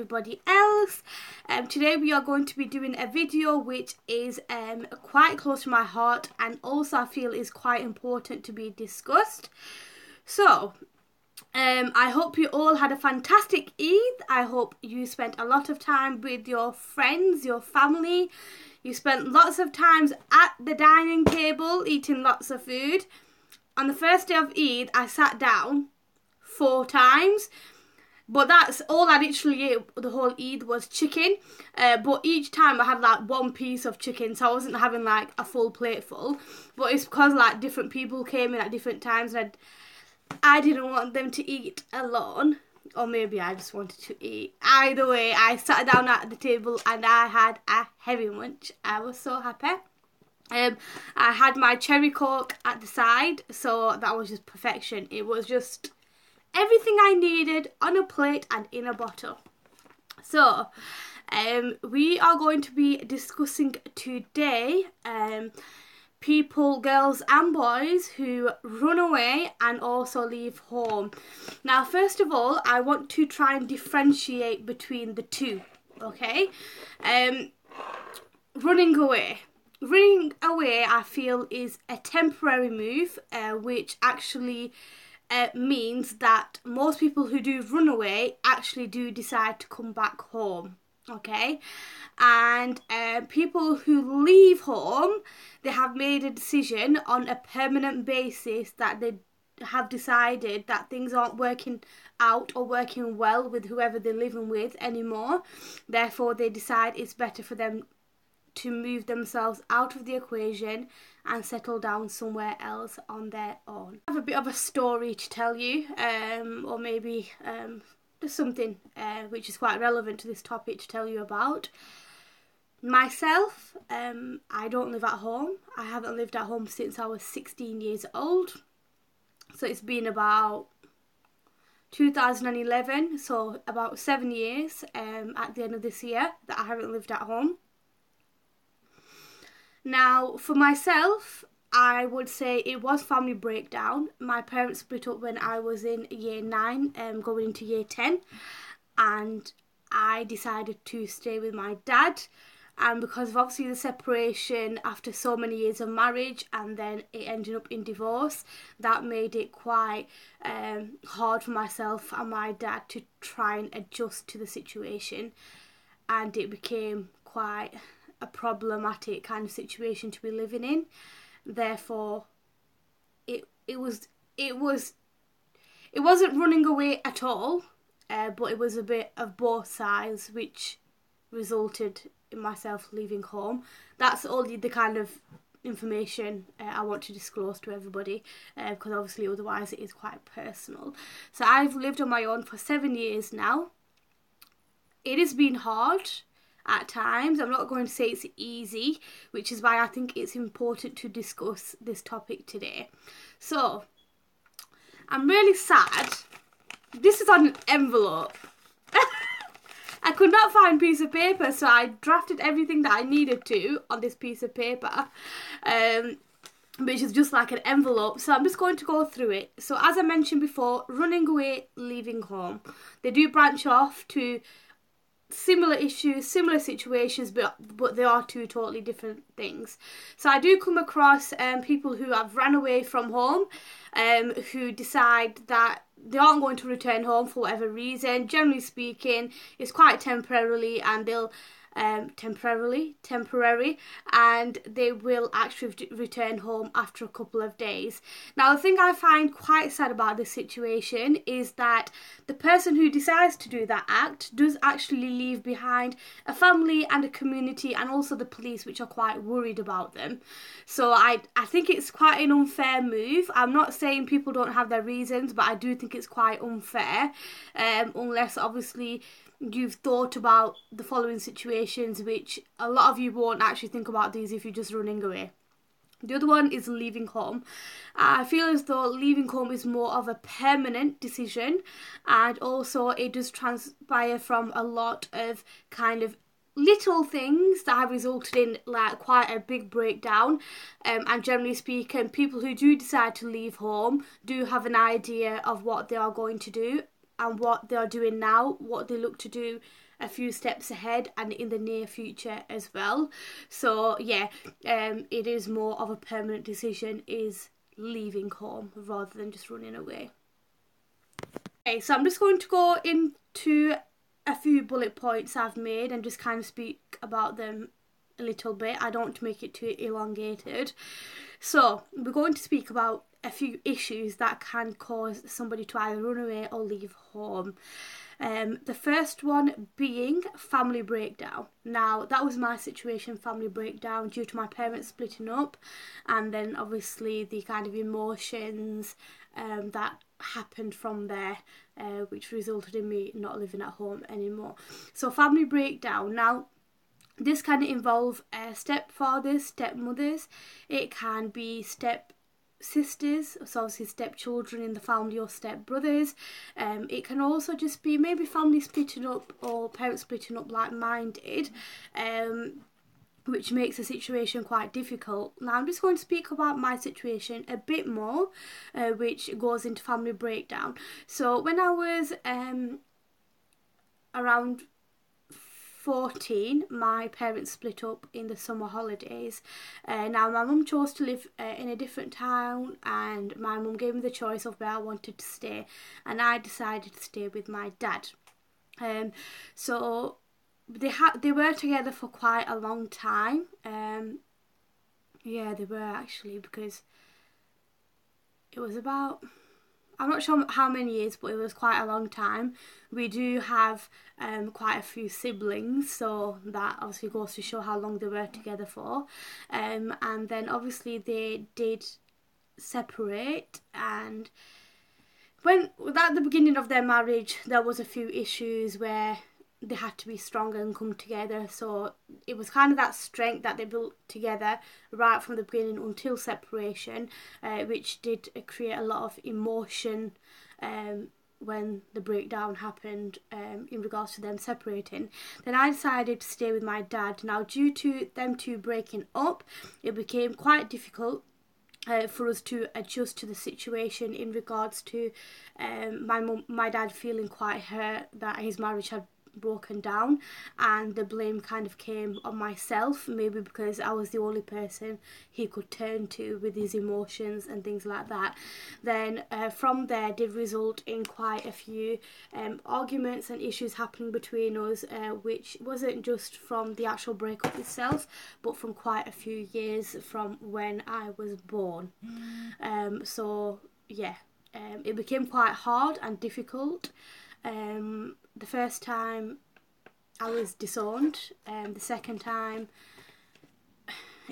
everybody else. Today we are going to be doing a video which is quite close to my heart, and also I feel is quite important to be discussed. So I hope you all had a fantastic Eid. I hope you spent a lot of time with your friends, your family. You spent lots of times at the dining table eating lots of food. On the first day of Eid, I sat down 4 times, but that's all I literally ate the whole Eid was chicken. But each time I had like one piece of chicken, so I wasn't having like a full plate full. But it's because like different people came in at different times, and I didn't want them to eat alone. Or maybe I just wanted to eat. Either way, I sat down at the table and I had a heavy lunch. I was so happy. I had my cherry coke at the side, so that was just perfection. It was just everything I needed on a plate and in a bottle. So, we are going to be discussing today people, girls and boys who run away and also leave home. Now, first of all, I want to try and differentiate between the two, okay? Running away. Running away, I feel, is a temporary move, which actually means that most people who do run away actually do decide to come back home. Okay, and people who leave home, they have made a decision on a permanent basis that they have decided that things aren't working out or working well with whoever they're living with anymore. Therefore, they decide it's better for them to move themselves out of the equation and settle down somewhere else on their own. I have a bit of a story to tell you, or maybe there's something which is quite relevant to this topic to tell you about. Myself, I don't live at home. I haven't lived at home since I was 16 years old. So it's been about 2011, so about 7 years at the end of this year that I haven't lived at home. Now, for myself, I would say it was family breakdown. My parents split up when I was in year 9, going into year 10, and I decided to stay with my dad. And because of obviously the separation after so many years of marriage, and then it ended up in divorce, that made it quite hard for myself and my dad to try and adjust to the situation, and it became quite a problematic kind of situation to be living in. Therefore, it wasn't running away at all, but it was a bit of both sides, which resulted in myself leaving home. That's only the kind of information I want to disclose to everybody, because obviously otherwise it is quite personal. So I've lived on my own for 7 years now. It has been hard at times. I'm not going to say it's easy, which is why I think it's important to discuss this topic today. So, I'm really sad. This is on an envelope. I could not find a piece of paper, so I drafted everything that I needed to on this piece of paper, which is just like an envelope. So I'm just going to go through it. So as I mentioned before, running away, leaving home. They do branch off to similar issues, similar situations, but they are two totally different things. So I do come across people who have ran away from home, who decide that they aren't going to return home for whatever reason. Generally speaking, it's quite temporarily, and they'll temporary, and they will actually return home after a couple of days. Now, the thing I find quite sad about this situation is that the person who decides to do that act does actually leave behind a family and a community, and also the police, which are quite worried about them. So I think it's quite an unfair move. I'm not saying people don't have their reasons, but I do think it's quite unfair, unless obviously you've thought about the following situations, which a lot of you won't actually think about these if you're just running away. The other one is leaving home. I feel as though leaving home is more of a permanent decision, and also it does transpire from a lot of kind of little things that have resulted in like quite a big breakdown, and generally speaking, people who do decide to leave home do have an idea of what they are going to do and what they are doing now, what they look to do a few steps ahead and in the near future as well. So yeah, it is more of a permanent decision, is leaving home rather than just running away. Okay, so I'm just going to go into a few bullet points I've made and just kind of speak about them a little bit. I don't want to make it too elongated. So we're going to speak about a few issues that can cause somebody to either run away or leave home. The first one being family breakdown. Now, that was my situation, family breakdown, due to my parents splitting up, and then obviously the kind of emotions that happened from there, which resulted in me not living at home anymore. So family breakdown. Now, this can involve stepfathers, stepmothers. It can be step sisters, so obviously stepchildren in the family, or stepbrothers. It can also just be maybe family splitting up or parents splitting up like mine did, which makes the situation quite difficult. Now I'm just going to speak about my situation a bit more, which goes into family breakdown. So when I was around 14, my parents split up in the summer holidays. Now my mum chose to live in a different town, and my mum gave me the choice of where I wanted to stay, and I decided to stay with my dad. So they were together for quite a long time. Yeah, they were actually, because it was about, I'm not sure how many years, but it was quite a long time. We do have quite a few siblings, so that obviously goes to show how long they were together for. And then obviously they did separate, and when at the beginning of their marriage there was a few issues where they had to be stronger and come together. So it was kind of that strength that they built together right from the beginning until separation, which did create a lot of emotion when the breakdown happened in regards to them separating. Then I decided to stay with my dad. Now, due to them two breaking up, it became quite difficult for us to adjust to the situation in regards to my dad feeling quite hurt that his marriage had broken down, and the blame kind of came on myself, maybe because I was the only person he could turn to with his emotions and things like that. Then from there did result in quite a few arguments and issues happening between us, which wasn't just from the actual breakup itself, but from quite a few years from when I was born. So yeah, it became quite hard and difficult. The first time I was disowned, the second time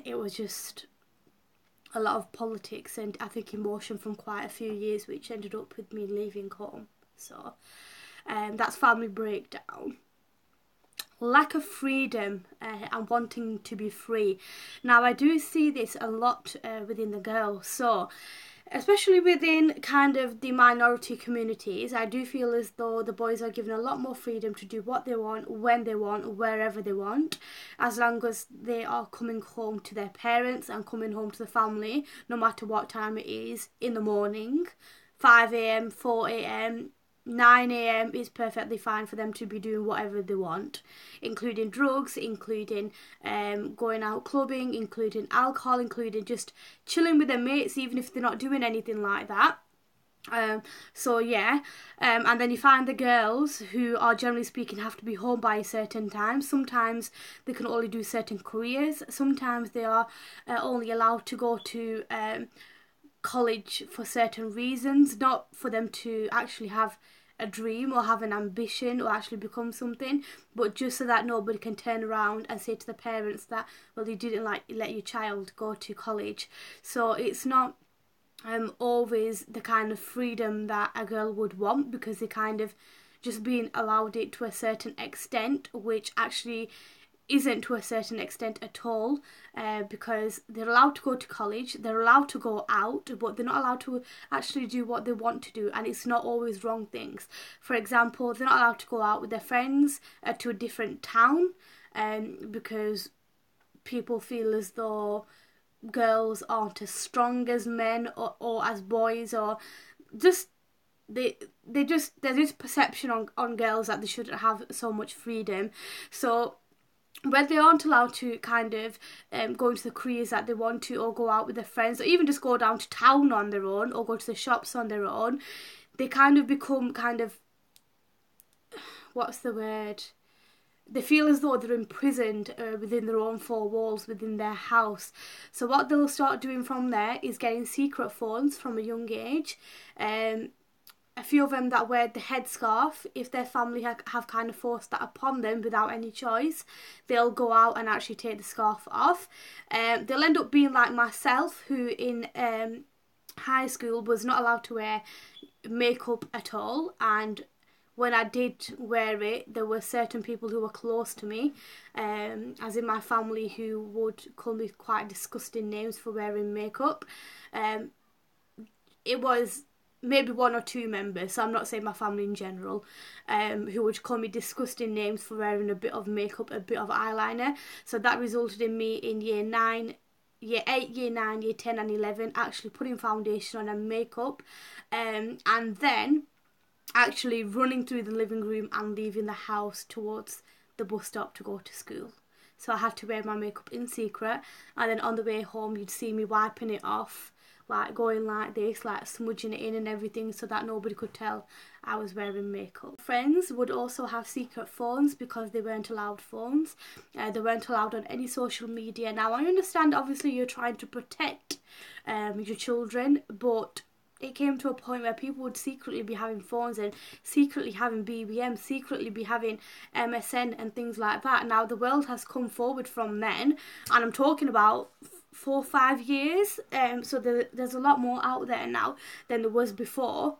it was just a lot of politics and I think emotion from quite a few years, which ended up with me leaving home. So that's family breakdown. Lack of freedom and wanting to be free. Now I do see this a lot within the girls, so especially within kind of the minority communities, I do feel as though the boys are given a lot more freedom to do what they want, when they want, wherever they want, as long as they are coming home to their parents and coming home to the family, no matter what time it is, in the morning, 5 a.m, 4 a.m, 9 a.m. is perfectly fine for them to be doing whatever they want, including drugs, including going out clubbing, including alcohol, including just chilling with their mates, even if they're not doing anything like that. So yeah, and then you find the girls who are generally speaking have to be home by a certain time. Sometimes they can only do certain careers. Sometimes they are only allowed to go to college for certain reasons, not for them to actually have a dream or have an ambition or actually become something, but just so that nobody can turn around and say to the parents that, well, you didn't let your child go to college. So it's not always the kind of freedom that a girl would want, because they kind of just being allowed it to a certain extent, which actually isn't to a certain extent at all, because they're allowed to go to college, they're allowed to go out, but they're not allowed to actually do what they want to do, and it's not always wrong things. For example, they're not allowed to go out with their friends to a different town, because people feel as though girls aren't as strong as men or as boys, or just there's this perception on girls that they shouldn't have so much freedom. So when they aren't allowed to kind of go into the careers that they want to, or go out with their friends, or even just go down to town on their own, or go to the shops on their own, they kind of become what's the word? They feel as though they're imprisoned within their own four walls, within their house. So what they'll start doing from there is getting secret phones from a young age. A few of them that wear the headscarf, if their family have kind of forced that upon them without any choice, they'll go out and actually take the scarf off. They'll end up being like myself, who in high school was not allowed to wear makeup at all, and when I did wear it, there were certain people who were close to me, as in my family, who would call me quite disgusting names for wearing makeup. It was maybe one or two members, so I'm not saying my family in general, who would call me disgusting names for wearing a bit of makeup, a bit of eyeliner. So that resulted in me in year 9, year 8, year 9, year 10 and 11 actually putting foundation on and makeup, and then actually running through the living room and leaving the house towards the bus stop to go to school. So I had to wear my makeup in secret, and then on the way home you'd see me wiping it off, like going like this, like smudging it in and everything, so that nobody could tell I was wearing makeup. Friends would also have secret phones because they weren't allowed phones. They weren't allowed on any social media. Now I understand obviously you're trying to protect your children, but it came to a point where people would secretly be having phones and secretly having BBM, secretly be having MSN and things like that. Now the world has come forward from then, and I'm talking about 4 or 5 years, so there's a lot more out there now than there was before.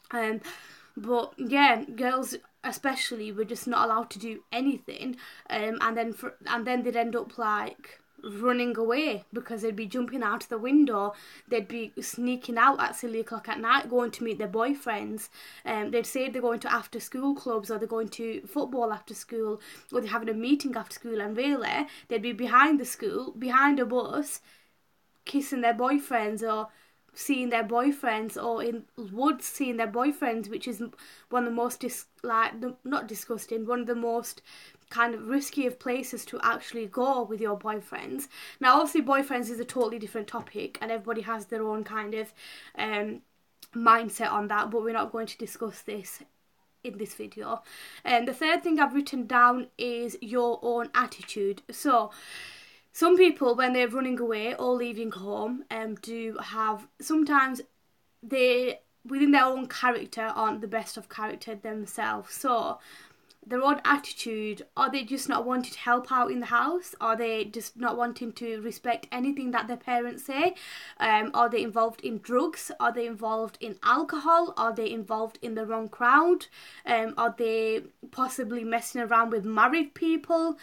But yeah, girls especially were just not allowed to do anything, and then they'd end up like running away because they'd be jumping out of the window. They'd be sneaking out at silly o'clock at night, going to meet their boyfriends. They'd say they're going to after school clubs, or they're going to football after school, or they're having a meeting after school, and really they'd be behind the school, behind a bus, kissing their boyfriends, or seeing their boyfriends, or in woods seeing their boyfriends, which is one of the most not disgusting, one of the most kind of risky of places to actually go with your boyfriends. Now obviously boyfriends is a totally different topic, and everybody has their own kind of mindset on that, but we're not going to discuss this in this video. And the third thing I've written down is your own attitude. So some people, when they're running away or leaving home, do have, sometimes they within their own character aren't the best of character themselves. So their own attitude, are they just not wanting to help out in the house? Are they just not wanting to respect anything that their parents say? Are they involved in drugs? Are they involved in alcohol? Are they involved in the wrong crowd? Are they possibly messing around with married people?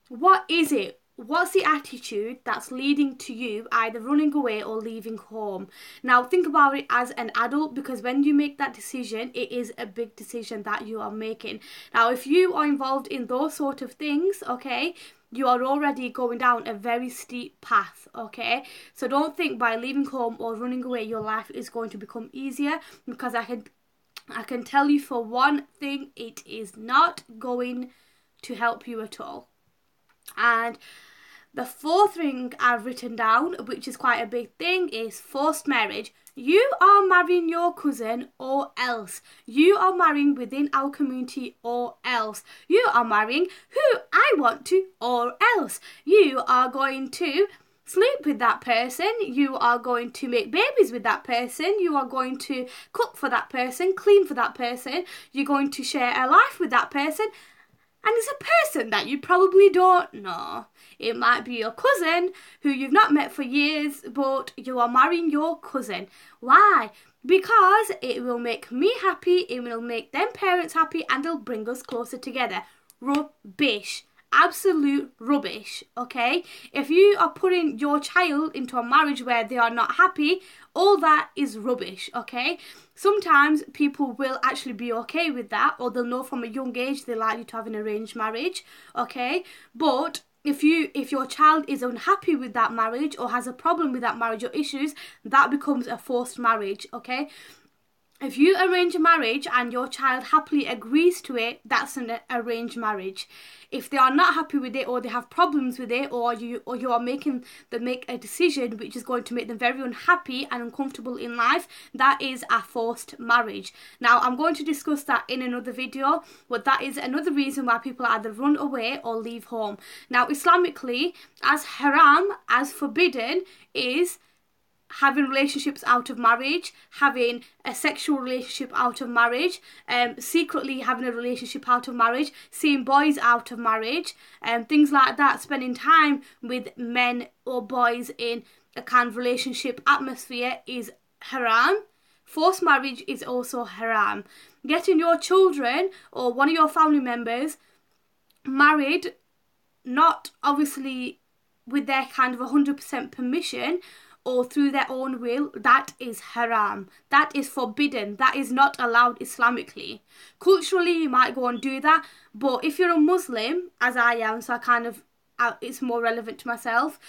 What is it? What's the attitude that's leading to you either running away or leaving home? Now think about it as an adult, because when you make that decision, it is a big decision that you are making. Now if you are involved in those sort of things, okay, you are already going down a very steep path, okay? So don't think by leaving home or running away your life is going to become easier, because I can tell you for one thing, it is not going to help you at all. And the fourth thing I've written down, which is quite a big thing, is forced marriage. You are marrying your cousin or else. You are marrying within our community or else. You are marrying who I want to or else. You are going to sleep with that person. You are going to make babies with that person. You are going to cook for that person, clean for that person. You're going to share a life with that person. And it's a person that you probably don't know. It might be your cousin who you've not met for years, but you are marrying your cousin. Why? Because it will make me happy, it will make them parents happy, and it'll bring us closer together. Rubbish. Absolute rubbish, okay? If you are putting your child into a marriage where they are not happy, all that is rubbish, okay? Sometimes people will actually be okay with that, or they'll know from a young age they like you to have an arranged marriage, okay? But if your child is unhappy with that marriage or has a problem with that marriage or issues, that becomes a forced marriage, okay? If you arrange a marriage and your child happily agrees to it, that's an arranged marriage. If they are not happy with it, or they have problems with it, or you are making them make a decision which is going to make them very unhappy and uncomfortable in life, that is a forced marriage. Now, I'm going to discuss that in another video, but that is another reason why people either run away or leave home. Now, Islamically, as haram, as forbidden, is having relationships out of marriage, having a sexual relationship out of marriage, secretly having a relationship out of marriage, seeing boys out of marriage, things like that, spending time with men or boys in a kind of relationship atmosphere is haram. Forced marriage is also haram. Getting your children or one of your family members married, not obviously with their kind of 100% permission, or through their own will, that is haram. That is forbidden. That is not allowed Islamically. Culturally, you might go and do that, but if you're a Muslim, as I am, so it's more relevant to myself,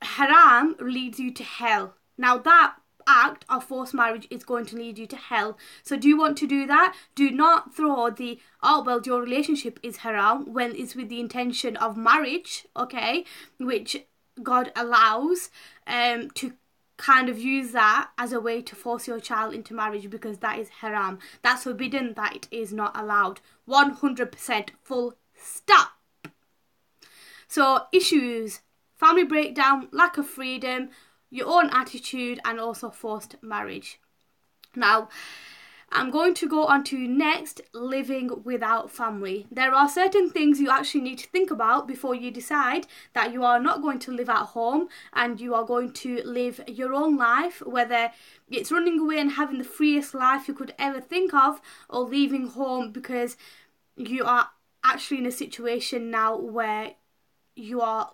haram leads you to hell. Now, that act of forced marriage is going to lead you to hell. So do you want to do that? Do not throw your relationship is haram when it's with the intention of marriage, okay, which God allows, to kind of use that as a way to force your child into marriage, because that is haram. That's forbidden. That is not allowed. 100% full stop. So issues: family breakdown, lack of freedom, your own attitude, and also forced marriage. Now, I'm going to go on to next, living without family. There are certain things you actually need to think about before you decide that you are not going to live at home and you are going to live your own life, whether it's running away and having the freest life you could ever think of, or leaving home because you are actually in a situation now where you are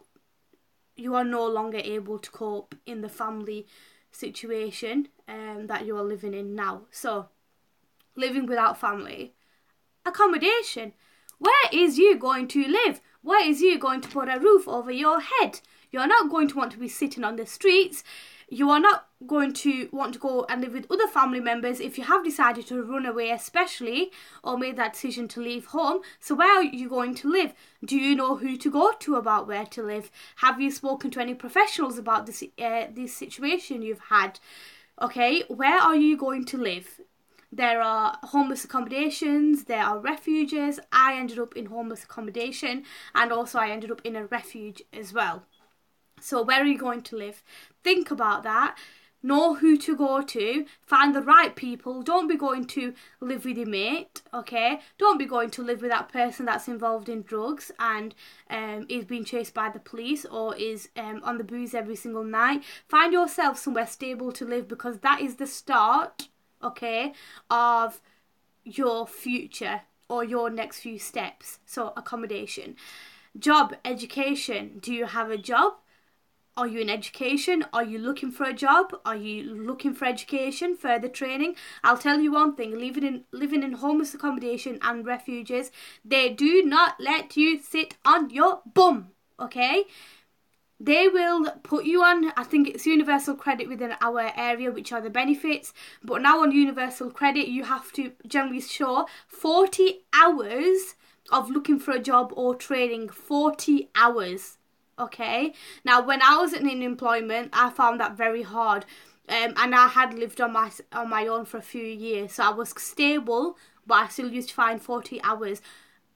no longer able to cope in the family situation that you are living in now. So, living without family. Accommodation. Where is you going to live? Where is you going to put a roof over your head? You're not going to want to be sitting on the streets. You are not going to want to go and live with other family members if you have decided to run away, especially, or made that decision to leave home. So where are you going to live? Do you know who to go to about where to live? Have you spoken to any professionals about this situation you've had? Okay, where are you going to live? There are homeless accommodations, there are refuges. I ended up in homeless accommodation, and also I ended up in a refuge as well. So where are you going to live? Think about that. Know who to go to. Find the right people. Don't be going to live with your mate, okay? Don't be going to live with that person that's involved in drugs and is being chased by the police, or is on the booze every single night. Find yourself somewhere stable to live, because that is the start, okay, of your future or your next few steps. So accommodation. Job, education. Do you have a job? Are you in education? Are you looking for a job? Are you looking for education, further training? I'll tell you one thing, living in homeless accommodation and refuges, they do not let you sit on your bum, okay? They will put you on, I think it's universal credit within our area, which are the benefits. But now on universal credit, you have to generally show 40 hours of looking for a job or training. 40 hours, okay? Now, when I was in employment, I found that very hard. And I had lived on my own for a few years. So I was stable, but I still used to find 40 hours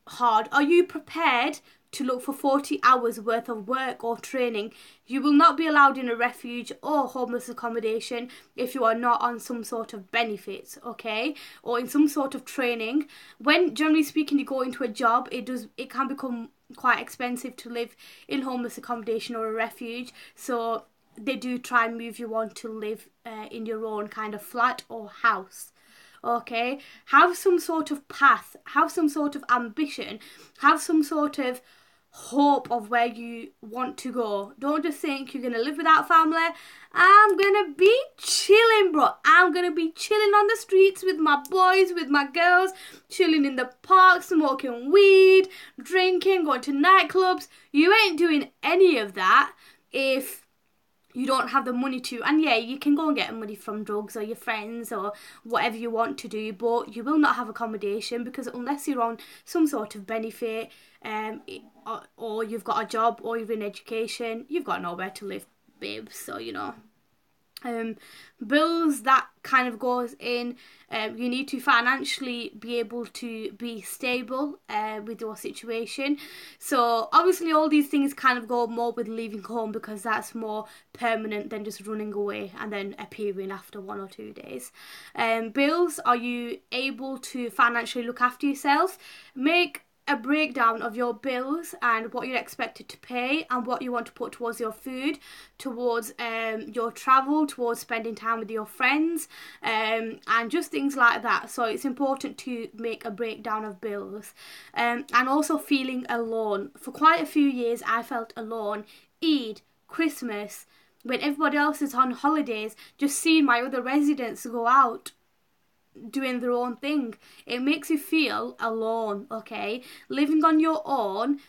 hard. Are you prepared to look for 40 hours worth of work or training? You will not be allowed in a refuge or homeless accommodation if you are not on some sort of benefits, okay, or in some sort of training. When, generally speaking, you go into a job, it can become quite expensive to live in homeless accommodation or a refuge, so they do try and move you on to live in your own kind of flat or house. Okay, have some sort of path, have some sort of ambition, have some sort of hope of where you want to go. Don't just think you're going to live without family. I'm going to be chilling, bro. I'm going to be chilling on the streets with my boys, with my girls, chilling in the park, smoking weed, drinking, going to nightclubs. You ain't doing any of that if you don't have the money to, and yeah, you can go and get money from drugs or your friends or whatever you want to do, but you will not have accommodation, because unless you're on some sort of benefit, or you've got a job or you're in education, you've got nowhere to live, babes. So bills, that kind of goes in, you need to financially be able to be stable with your situation. So obviously all these things kind of go more with leaving home, because that's more permanent than just running away and then appearing after 1 or 2 days. Bills, are you able to financially look after yourself? Make a breakdown of your bills and what you're expected to pay and what you want to put towards your food, towards your travel, towards spending time with your friends, and just things like that. So it's important to make a breakdown of bills. And also feeling alone. For quite a few years I felt alone. Eid, Christmas, when everybody else is on holidays, just seeing my other residents go out doing their own thing, it makes you feel alone. Okay, living on your own,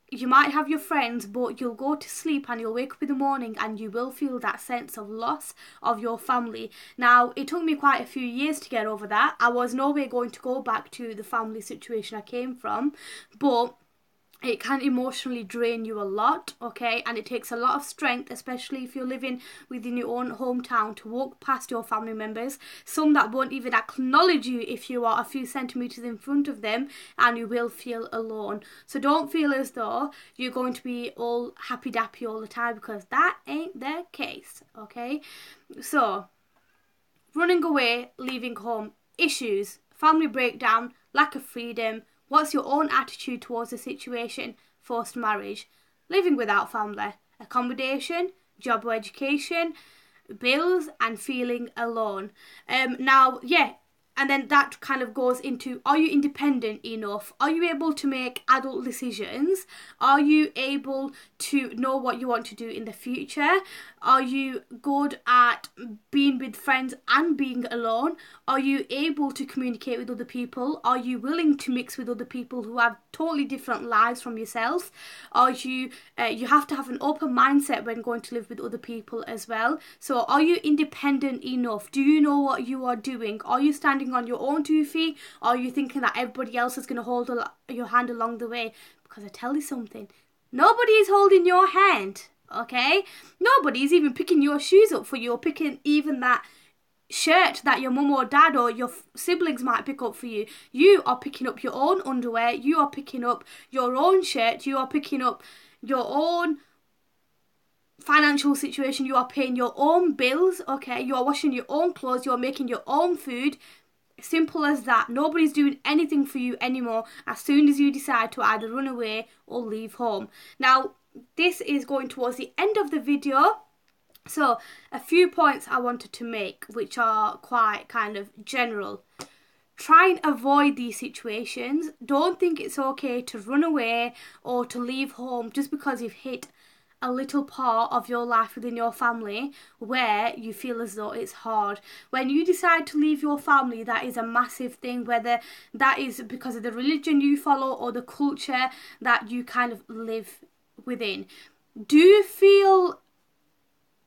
you might have your friends, but you'll go to sleep and you'll wake up in the morning and you will feel that sense of loss of your family. Now, it took me quite a few years to get over that. I was no way going to go back to the family situation I came from, but it can emotionally drain you a lot, okay? And it takes a lot of strength, especially if you're living within your own hometown, to walk past your family members, some that won't even acknowledge you if you are a few centimetres in front of them, and you will feel alone. So don't feel as though you're going to be all happy-dappy all the time, because that ain't the case, okay? So, running away, leaving home, issues, family breakdown, lack of freedom. What's your own attitude towards the situation? Forced marriage, living without family, accommodation, job or education, bills, and feeling alone. Now, yeah, and then that kind of goes into, are you independent enough? Are you able to make adult decisions? Are you able to know what you want to do in the future? Are you good at being with friends and being alone? Are you able to communicate with other people? Are you willing to mix with other people who have totally different lives from yourself? Are you, you have to have an open mindset when going to live with other people as well. So are you independent enough? Do you know what you are doing? Are you standing on your own 2 feet? Or are you thinking that everybody else is going to hold your hand along the way? Because I tell you something, nobody is holding your hand, okay? Nobody's even picking your shoes up for you, or picking even that shirt that your mum or dad or your siblings might pick up for you. You are picking up your own underwear, you are picking up your own shirt, you are picking up your own financial situation, you are paying your own bills, okay? You are washing your own clothes, you are making your own food. Simple as that. Nobody's doing anything for you anymore as soon as you decide to either run away or leave home. Now, this is going towards the end of the video. So, a few points I wanted to make, which are quite kind of general. Try and avoid these situations. Don't think it's okay to run away or to leave home just because you've hit a little part of your life within your family where you feel as though it's hard. When you decide to leave your family, that is a massive thing, whether that is because of the religion you follow or the culture that you kind of live within. Do you feel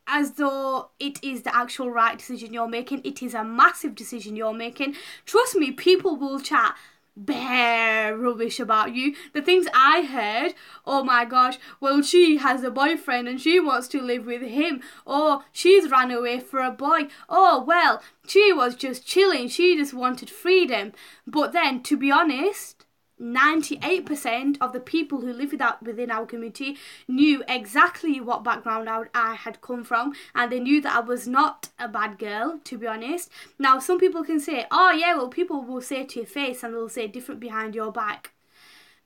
as though it is the actual right decision you're making? It is a massive decision you're making. Trust me, people will chat bare rubbish about you. The things I heard, oh my gosh, well, she has a boyfriend and she wants to live with him, or she's ran away for a boy, oh well, she was just chilling, she just wanted freedom. But then, to be honest, 98% of the people who live within our community knew exactly what background I had come from, and they knew that I was not a bad girl, to be honest. Now, some people can say, oh yeah, well, people will say to your face and they'll say different behind your back.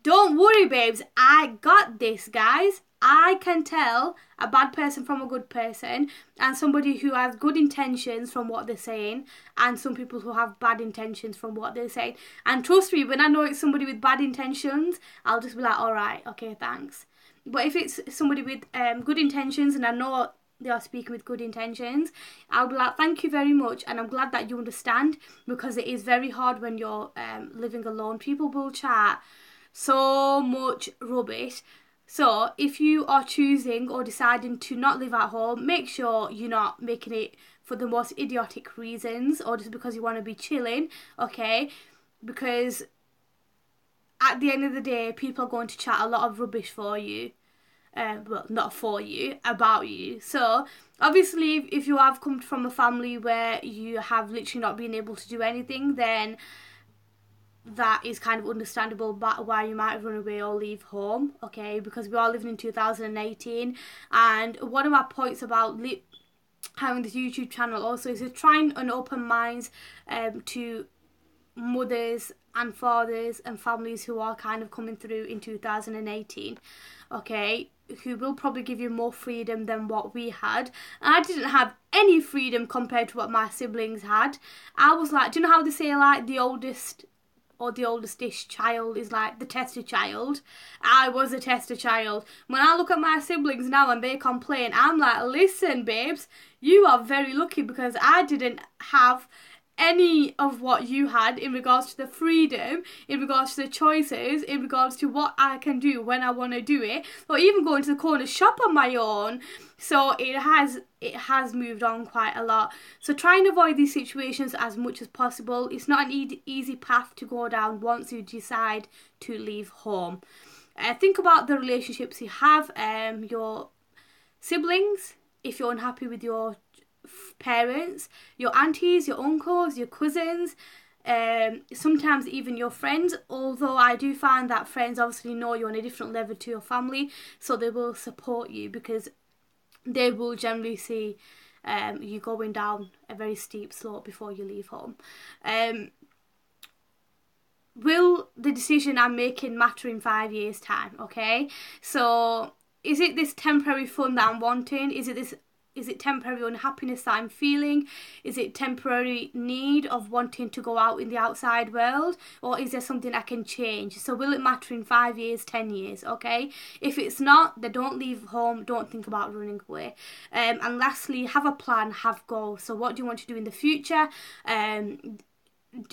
Don't worry, babes, I got this, guys. I can tell a bad person from a good person, and somebody who has good intentions from what they're saying, and some people who have bad intentions from what they're saying. And trust me, when I know it's somebody with bad intentions, I'll just be like, alright, okay, thanks. But if it's somebody with good intentions, and I know they are speaking with good intentions, I'll be like, thank you very much, and I'm glad that you understand, because it is very hard when you're living alone. People will chat so much rubbish. So if you are choosing or deciding to not live at home, make sure you're not making it for the most idiotic reasons or just because you want to be chilling, okay? Because at the end of the day, people are going to chat a lot of rubbish for you. Well, not for you, about you. So obviously if you have come from a family where you have literally not been able to do anything, then that is kind of understandable why you might run away or leave home, okay? Because we are living in 2018, and one of my points about having this YouTube channel also is to try and open minds to mothers and fathers and families who are kind of coming through in 2018, okay, who will probably give you more freedom than what we had. And I didn't have any freedom compared to what my siblings had. I was like, do you know how they say like the oldest or the oldest-ish child is like the tester child? I was a tester child. When I look at my siblings now and they complain, I'm like, listen babes, you are very lucky, because I didn't have any of what you had in regards to the freedom, in regards to the choices, in regards to what I can do when I want to do it, or even going to the corner shop on my own. So it has moved on quite a lot. So try and avoid these situations as much as possible. It's not an easy path to go down once you decide to leave home. Think about the relationships you have, your siblings, if you're unhappy with your parents, your aunties, your uncles, your cousins, sometimes even your friends, although I do find that friends obviously know you on a different level to your family, so they will support you because they will generally see you going down a very steep slope before you leave home. Will the decision I'm making matter in 5 years' time, okay? So is it this temporary fun that I'm wanting? Is it temporary unhappiness that I'm feeling? Is it temporary need of wanting to go out in the outside world? Or is there something I can change? So will it matter in 5 years, 10 years, okay? If it's not, then don't leave home, don't think about running away. And lastly, have a plan, have goals. So what do you want to do in the future?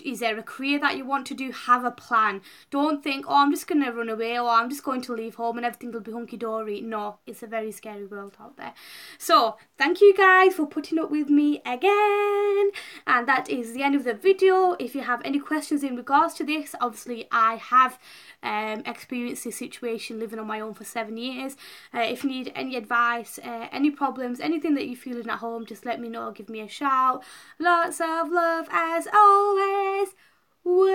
Is there a career that you want to do? Have a plan. Don't think, oh, I'm just going to run away, or I'm just going to leave home and everything will be hunky-dory. No, it's a very scary world out there. So thank you guys for putting up with me again, and that is the end of the video. If you have any questions in regards to this, obviously I have experienced this situation living on my own for 7 years. If you need any advice, any problems, anything that you're feeling at home, just let me know, give me a shout. Lots of love as always. Way.